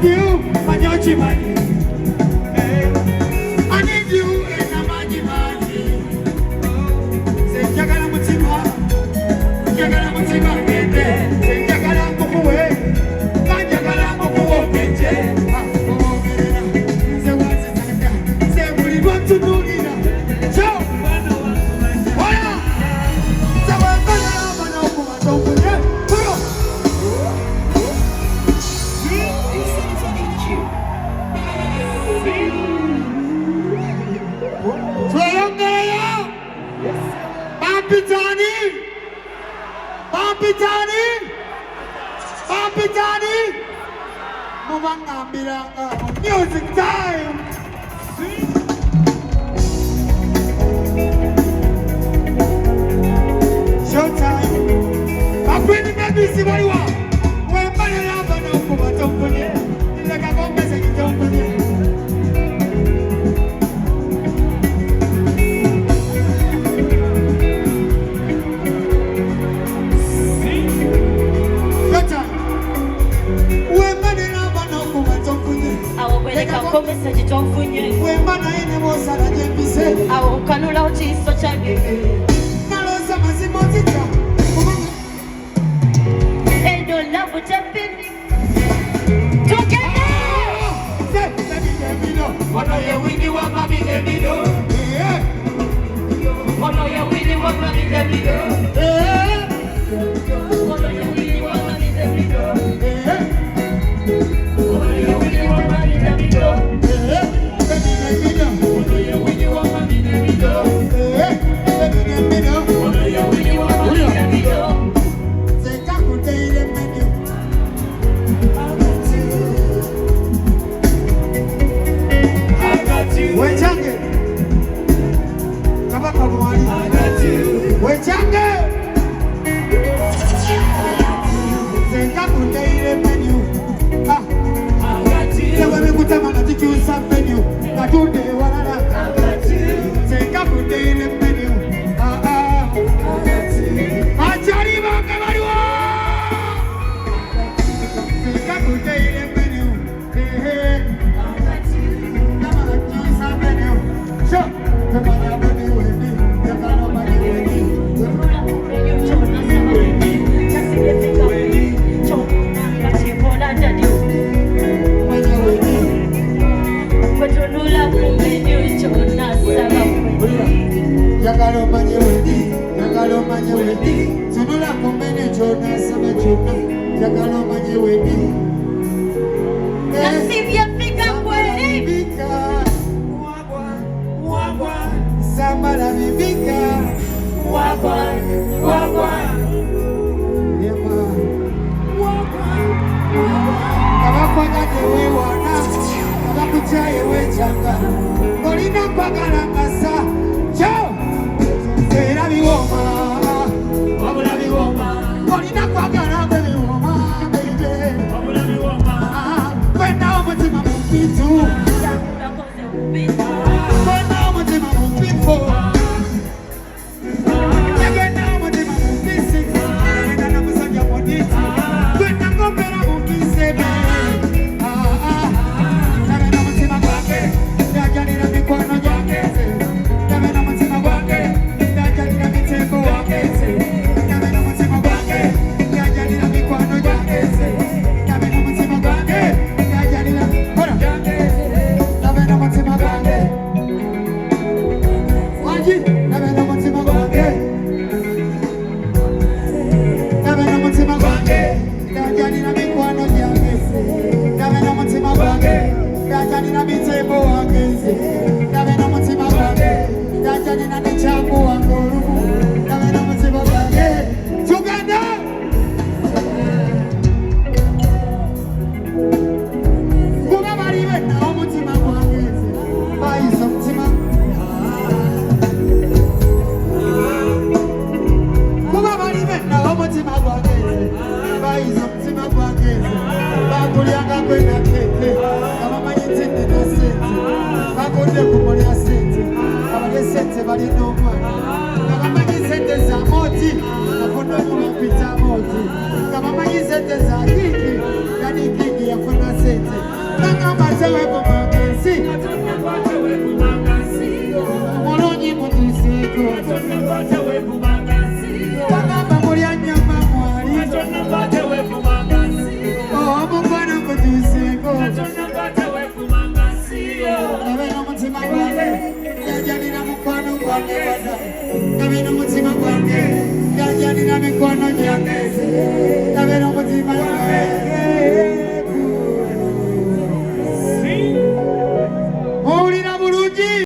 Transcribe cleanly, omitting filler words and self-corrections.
love you, Manyochi Mani. I need you in a Mani Mani. Say Jagala Mutima, Jagala Mutima, say Jagala Mukuwe, Jagala Mukuwe, say what's it? Say what you want to do, Nina. Show. Papitani, music time. Showtime. I'm bringing back this what you want. When money love and no come to put it. Like I go message you don't put it. Message tonfunye wemana ine mosala jembise awo kanula ochiso change naloza mazimo zita endo love chapini together say baby ono ye wingi wa mami Davido ono ye wingi wa mami Davido ono ye wingi wa mami Davido ono ye wingi wa mami Davido. Kama maji sete za kiki, yani kiki ya kuna sete. Kami no mutima kwange, kajani na mikono nyangeze. Kami no mutima